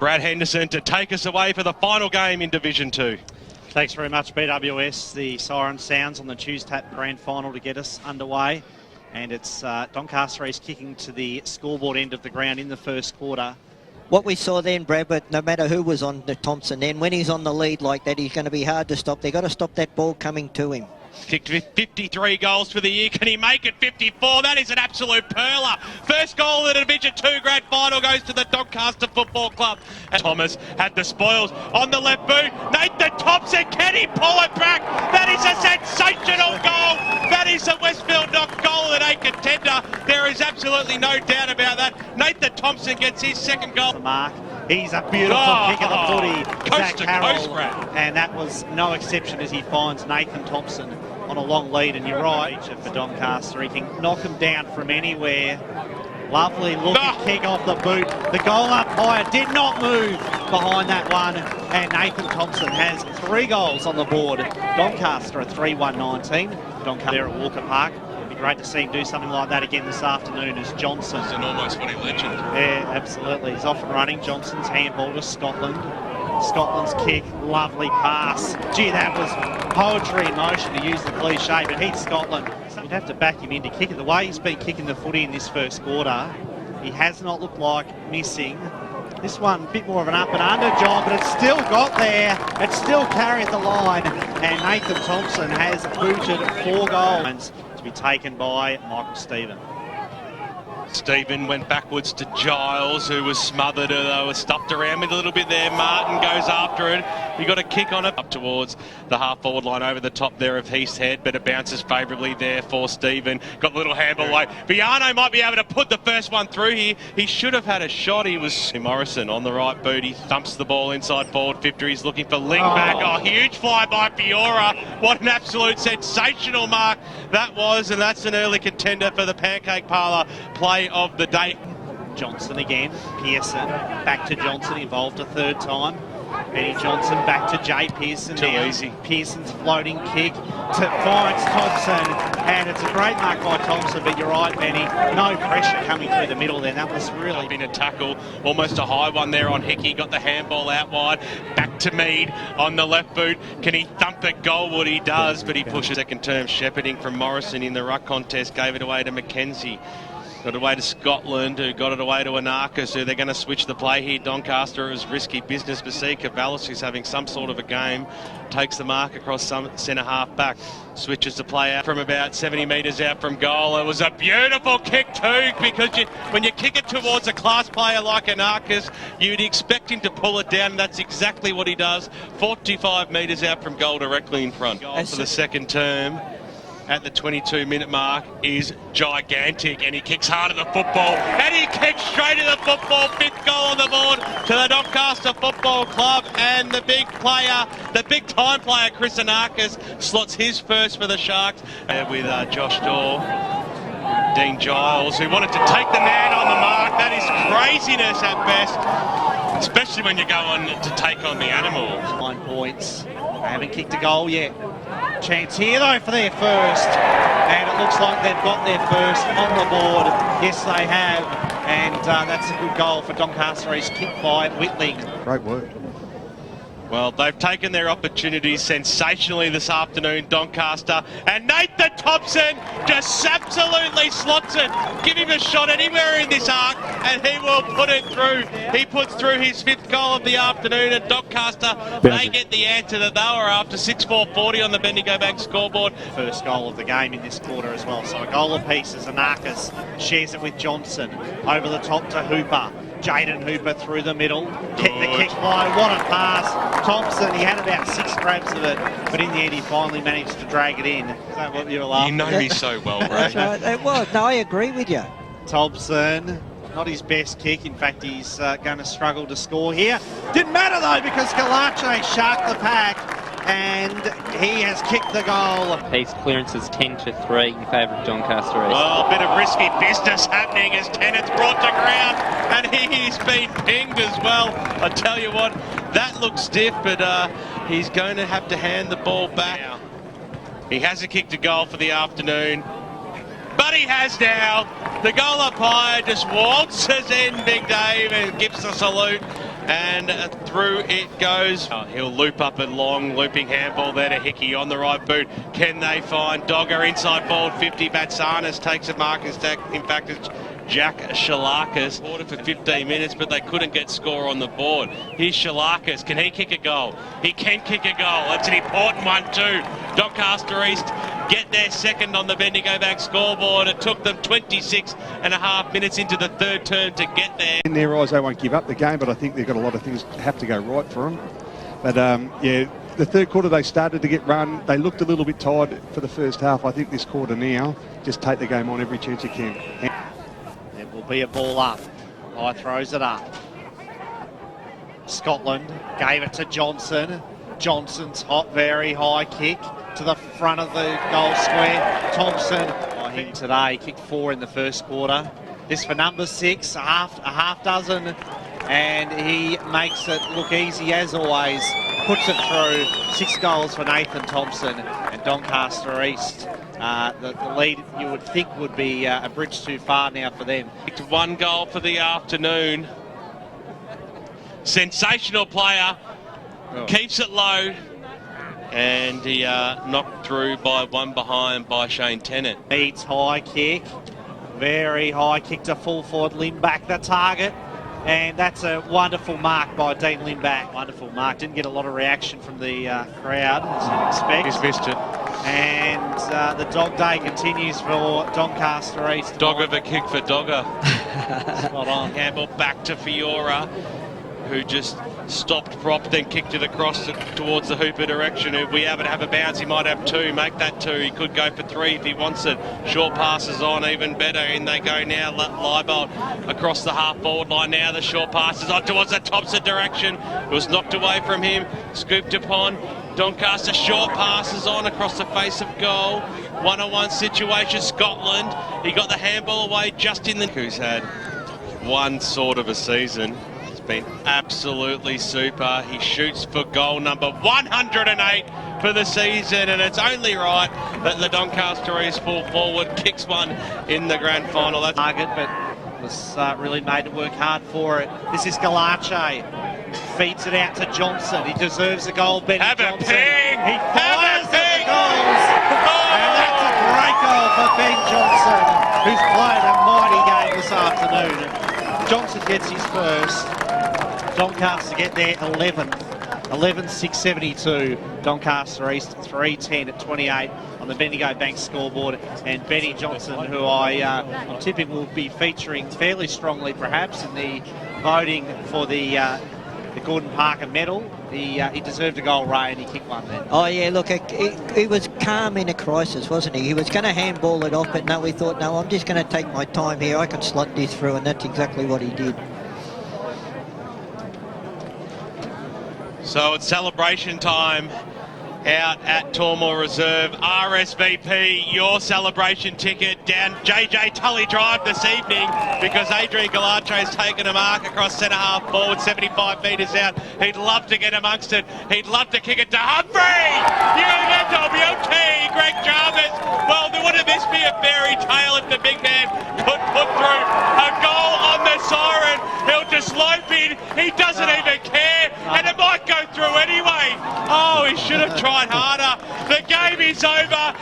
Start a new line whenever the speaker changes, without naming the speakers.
Brad Henderson to take us away for the final game in Division 2.
Thanks very much, BWS. The siren sounds on the Tuesday Grand Final to get us underway. And it's Doncaster East kicking to the scoreboard end of the ground in the first quarter.
What we saw then, Brad, but no matter who was on the Thompson then, when he's on the lead like that, he's going to be hard to stop. They've got to stop that ball coming to him.
Kicked with 53 goals for the year. Can he make it 54? That is an absolute perler. First goal of the Division 2 Grand Final goes to the Doncaster Football Club. And Thomas had the spoils on the left boot. Nathan Thompson, can he pull it back? That is a sensational goal. That is a Westfield Knock goal at a contender. There is absolutely no doubt about that. Nathan Thompson gets his second goal.
The mark. He's a beautiful kick of the footy.
Coast to coast,
Brad. And that was no exception as he finds Nathan Thompson on a long lead. And you're right, for Doncaster, he can knock him down from anywhere. Lovely looking kick off the boot. The goal umpire did not move behind that one. And Nathan Thompson has 3 goals on the board. Doncaster a 3-1-19. Doncaster there at Walker Park. Great to see him do something like that again this afternoon as Johnson.
He's an almost funny legend.
Yeah, absolutely. He's off and running. Johnson's handball to Scotland. Scotland's kick, lovely pass. Gee, that was poetry in motion, to use the cliche, but he's Scotland. You'd have to back him in to kick it. The way he's been kicking the footy in this first quarter, he has not looked like missing. This one, a bit more of an up and under job, but it's still got there. It still carried the line. And Nathan Thompson has booted 4 goals. To be taken by Michael Stephen.
Stephen went backwards to Giles, who was smothered. They were stuffed around with a little bit there. Martin goes after it. He got a kick on it up towards the half-forward line over the top there of Heath's head, but it bounces favourably there for Stephen. Got a little handball away. Viano might be able to put the first one through here. He should have had a shot. He was Morrison on the right boot. He thumps the ball inside forward 50. He's looking for Ling back. Oh, huge fly by Fiora. What an absolute sensational mark that was, and that's an early contender for the Pancake Parlour play of the day.
Johnson again, Pearson, back to Johnson, involved a third time. Benny Johnson back to Jay Pearson.
Too easy.
Pearson's floating kick finds Thompson, and it's a great mark by Thompson, but you're right, Benny, no pressure coming through the middle there. That was really
been a tackle, almost a high one there on Hickey. Got the handball out wide, back to Mead on the left boot. Can he thump it goalward? He does, but he pushes. Second term shepherding from Morrison in the ruck contest, gave it away to Mackenzie. Got it away to Scotland, who got it away to Anarchis, who they're going to switch the play here. Doncaster is risky business, but see Cavallis, who's having some sort of a game, takes the mark across some centre half back, switches the play out from about 70 metres out from goal. It was a beautiful kick too, because when you kick it towards a class player like Anarchis, you'd expect him to pull it down, and that's exactly what he does. 45 metres out from goal, directly in front. Goal for the second term at the 22-minute mark is gigantic, and he kicks hard at the football, and he kicks straight at the football. 5th goal on the board to the Doncaster Football Club, and the big player, the big time player, Chris Anarchis, slots his first for the Sharks, with Josh Daw, Dean Giles, who wanted to take the man on the mark. That is craziness at best, especially when you go on to take on the animal.
9 points. They haven't kicked a goal yet. Chance here though for their first, and it looks like they've got their first on the board. Yes, they have, and that's a good goal for Doncaster East, kicked by Whitling.
Great work.
Well, they've taken their opportunities sensationally this afternoon, Doncaster, and Nathan Thompson just absolutely slots it. Give him a shot anywhere in this arc and he will put it through. He puts through his 5th goal of the afternoon, and Doncaster, they get the answer that they were after. 6-4-40 on the Bendigo Bank scoreboard.
First goal of the game in this quarter as well, so a goal apiece as Anarchis shares it with Johnson. Over the top to Hooper. Jaden Hooper through the middle, kick the kick high, what a pass. Thompson, he had about 6 grabs of it, but in the end he finally managed to drag it in. Is that what you were laughing
at? You know me so well, Ray.
That's right, it was. No, I agree with you.
Thompson, not his best kick. In fact, he's going to struggle to score here. Didn't matter though, because Kalache sharked the pack, and he has kicked the goal.
Pace clearance is 10-3 in favour of Doncaster East.
Well, a bit of risky business happening as Tennant's brought to ground, and he's been pinged as well. I tell you what, that looks stiff, but he's going to have to hand the ball back. He hasn't kicked a goal for the afternoon, but he has now. The goal umpire just waltzes in, Big Dave, and gives a salute And through it goes. Oh, he'll loop up a long looping handball there to Hickey on the right boot. Can they find Dogger inside ball 50? Batsanis takes a mark. In fact, it's Jack Shalakis. Ordered for 15 minutes, but they couldn't get score on the board. Here's Shalakis. Can he kick a goal? He can kick a goal. That's an important one too. Doncaster East get their second on the Bendigo Bank scoreboard. It took them 26 and a half minutes into the third term to get there.
In their eyes, they won't give up the game, but I think they've got a lot of things that have to go right for them. But yeah, the third quarter they started to get run. They looked a little bit tired for the first half. I think this quarter now, just take the game on every chance you can.
It will be a ball up. High throws it up. Scotland gave it to Johnson. Johnson's hot, very high kick to the front of the goal square. Thompson, him today, kicked 4 in the first quarter. This for number 6, a half dozen, and he makes it look easy as always. Puts it through. 6 goals for Nathan Thompson, and Doncaster East. The lead you would think would be a bridge too far now for them.
1 goal for the afternoon. Sensational player. Keeps it low, and he knocked through by 1 behind by Shane Tennant.
Beats high kick, very high kick to full forward. Lindback the target, and that's a wonderful mark by Dean Lindback. Wonderful mark. Didn't get a lot of reaction from the crowd, as you'd expect.
He's missed it.
And the dog day continues for Doncaster East.
Dog of a kick for Dogger.
Spot on.
Handball back to Fiora, who just stopped prop, then kicked it across towards the Hooper direction. If we happen to have a bounce, he might have 2. Make that 2. He could go for 3 if he wants it. Short passes on, even better. In they go now. Leibold across the half-forward line now. The short passes on towards the Thompson direction. It was knocked away from him. Scooped upon. Doncaster short passes on across the face of goal. 1-on-1 situation. Scotland. He got the handball away just in the... Who's had one sort of a season. Been absolutely super. He shoots for goal number 108 for the season, and it's only right that the Doncaster East full forward kicks one in the grand final. That's
target, but was really made to work hard for it. This is Galache. Feeds it out to Johnson. He deserves a goal. Benny
have
Johnson.
A ping!
He fires
have a ping!
at the goals.
Oh!
And that's a great goal for Ben Johnson, who's played a mighty game this afternoon. Johnson gets his first. Doncaster get there 11-6-72. Doncaster East 3-10 at 28 on the Bendigo Bank scoreboard. And Benny Johnson, who I'm tipping will be featuring fairly strongly perhaps in the voting for the Gordon Parker medal. He deserved a goal, Ray, and he kicked one then.
Oh yeah, look, he was calm in a crisis, wasn't he? He was going to handball it off, but no, he thought, no, I'm just going to take my time here. I can slot this through, and that's exactly what he did.
So it's celebration time out at Tormore Reserve. RSVP, your celebration ticket down JJ Tully Drive this evening, because Adrian Galache has taken a mark across centre half forward, 75 metres out. He'd love to get amongst it. He'd love to kick it to Humphrey. UNWT, Greg Jarvis. Well, wouldn't this be a fairy tale if the big man could put through a goal on the siren? He'll just lope in. He doesn't even care, and it might go through anyway. Oh, he should have tried harder. The game is over.